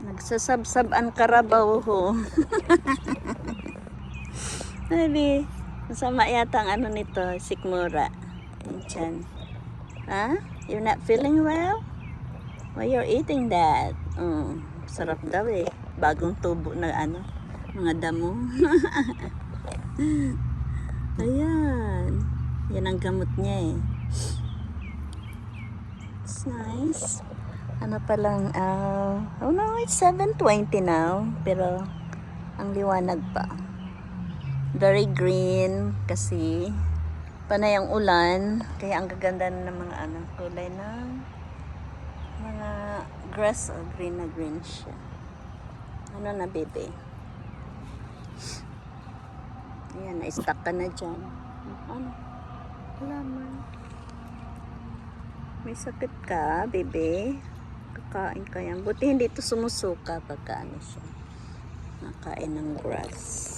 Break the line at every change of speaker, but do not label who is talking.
Nagsasabsab ang karabaw ho. Sabi, masama yata ang ano nito, sikmura. Diyan. Ha? You're not feeling well? Why you're eating that? Sarap daw eh. Bagong tubo na ano, mga damo. Ayan. Yan ang gamot niya eh. It's nice. Ano pa lang, oh no, it's 7:20 now. Pero, ang liwanag pa. Very green kasi panay ang ulan. Kaya ang gaganda ng mga kulay ng mga grass o green na green siya. Ano na, bebe? Ayan, na-stuck ka na dyan. Ano? Wala man. May sakit ka, bebe? Kakain ka yan. Buti hindi ito sumusuka pagka ano siya. Nakain ng grass.